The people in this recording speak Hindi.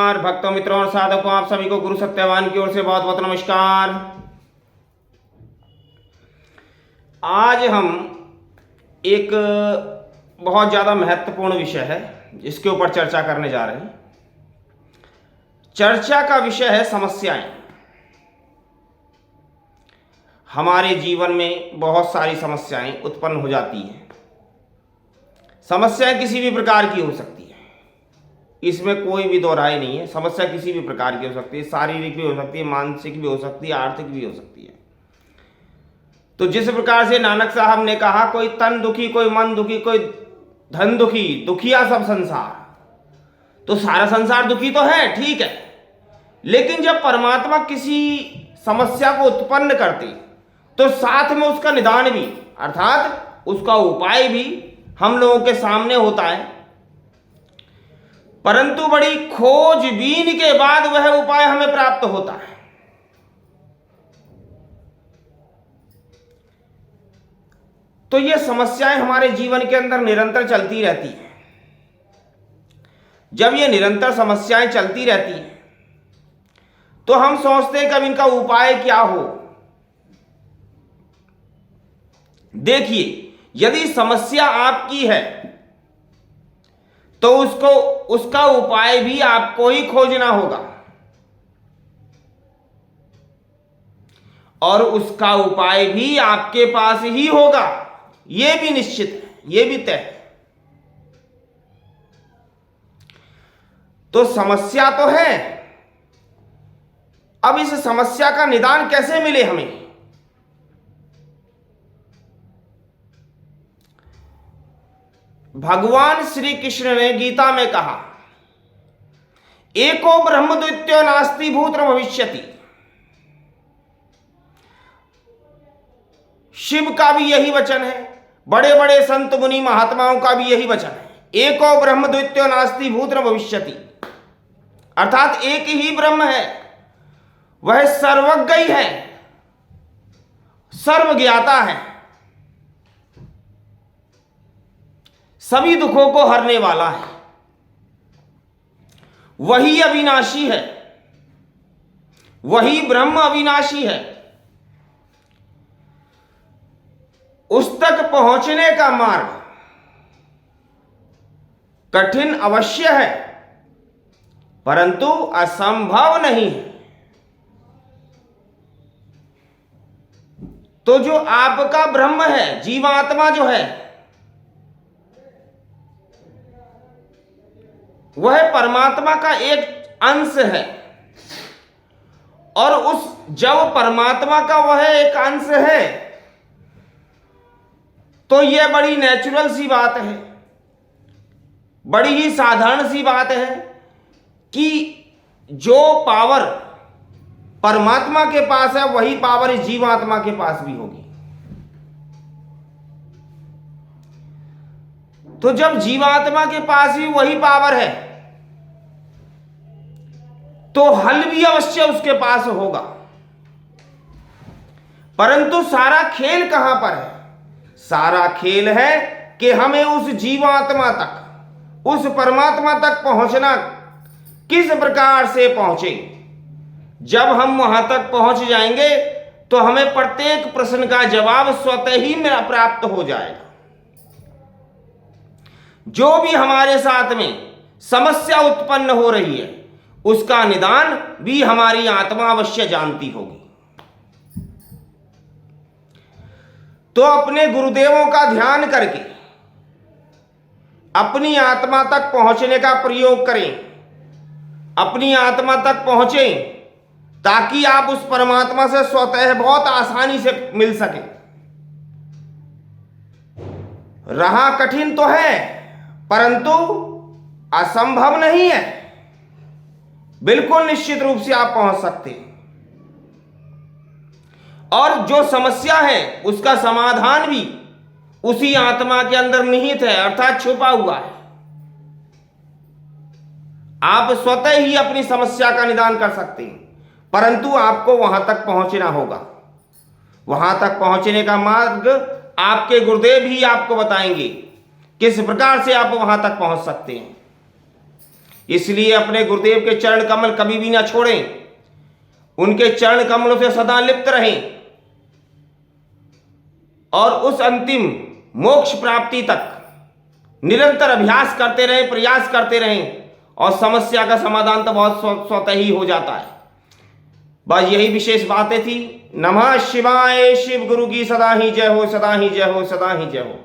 नमस्कार भक्तों, मित्रों और साधकों, आप सभी को गुरु सत्यवान की ओर से बहुत बहुत नमस्कार। आज हम एक बहुत ज़्यादा महत्वपूर्ण विषय है जिसके ऊपर चर्चा करने जा रहे हैं। चर्चा का विषय है समस्याएं। हमारे जीवन में बहुत सारी समस्याएं उत्पन्न हो जाती हैं। समस्याएं किसी भी प्रकार की हो सकती है, इसमें कोई भी दो राय नहीं है। समस्या किसी भी प्रकार की हो सकती है, शारीरिक भी हो सकती है, मानसिक भी हो सकती है, आर्थिक भी हो सकती है। तो जिस प्रकार से नानक साहब ने कहा, कोई तन दुखी, कोई मन दुखी, कोई धन दुखी, दुखिया सब संसार। तो सारा संसार दुखी तो है, ठीक है, लेकिन जब परमात्मा किसी समस्या को उत्पन्न करते तो साथ में उसका निदान भी, अर्थात उसका उपाय भी हम लोगों के सामने होता है, परंतु बड़ी खोजबीन के बाद वह उपाय हमें प्राप्त होता है। तो ये समस्याएं हमारे जीवन के अंदर निरंतर चलती रहती हैं। जब ये निरंतर समस्याएं चलती रहती हैं तो हम सोचते हैं कि अब इनका उपाय क्या हो। देखिए, यदि समस्या आपकी है तो उसका उपाय भी आपको ही खोजना होगा, और उसका उपाय भी आपके पास ही होगा। यह भी निश्चित है, यह भी तय है। तो समस्या तो है, अब इस समस्या का निदान कैसे मिले हमें? भगवान श्री कृष्ण ने गीता में कहा, एको ब्रह्म द्वितीयो नास्ति भूत भविष्यति। शिव का भी यही वचन है, बड़े बड़े संत मुनि महात्माओं का भी यही वचन है, एको ब्रह्म द्वितीयो नास्ति भूत भविष्यति। अर्थात एक ही ब्रह्म है, वह सर्वज्ञ है, सर्वज्ञाता है, सभी दुखों को हरने वाला है। वही अविनाशी है, वही ब्रह्म अविनाशी है। उस तक पहुंचने का मार्ग कठिन अवश्य है, परंतु असंभव नहीं है। तो जो आपका ब्रह्म है, जीवात्मा जो है, वह परमात्मा का एक अंश है, और जब परमात्मा का वह एक अंश है तो यह बड़ी नेचुरल सी बात है, बड़ी ही साधारण सी बात है कि जो पावर परमात्मा के पास है वही पावर इस जीवात्मा के पास भी होगी। तो जब जीवात्मा के पास भी वही पावर है तो हल भी अवश्य उसके पास होगा। परंतु सारा खेल कहां पर है? सारा खेल है कि हमें उस जीवात्मा तक, उस परमात्मा तक पहुंचना किस प्रकार से पहुंचे। जब हम वहां तक पहुंच जाएंगे तो हमें प्रत्येक प्रश्न का जवाब स्वतः ही प्राप्त हो जाएगा। जो भी हमारे साथ में समस्या उत्पन्न हो रही है उसका निदान भी हमारी आत्मा अवश्य जानती होगी। तो अपने गुरुदेवों का ध्यान करके अपनी आत्मा तक पहुंचने का प्रयोग करें, अपनी आत्मा तक पहुंचें, ताकि आप उस परमात्मा से स्वतः बहुत आसानी से मिल सके। राह कठिन तो है, परंतु असंभव नहीं है। बिल्कुल निश्चित रूप से आप पहुंच सकते हैं, और जो समस्या है उसका समाधान भी उसी आत्मा के अंदर निहित है, अर्थात छुपा हुआ है। आप स्वतः ही अपनी समस्या का निदान कर सकते हैं, परंतु आपको वहां तक पहुंचना होगा। वहां तक पहुंचने का मार्ग आपके गुरुदेव ही आपको बताएंगे, किस प्रकार से आप वहां तक पहुंच सकते हैं। इसलिए अपने गुरुदेव के चरण कमल कभी भी ना छोड़ें, उनके चरण कमलों से सदा लिप्त रहें और उस अंतिम मोक्ष प्राप्ति तक निरंतर अभ्यास करते रहें, प्रयास करते रहें और समस्या का समाधान तो बहुत स्वतः ही हो जाता है। बस यही विशेष बातें थी। नमः शिवाय। शिव गुरु की सदा ही जय हो, सदा ही जय हो, सदा ही जय हो।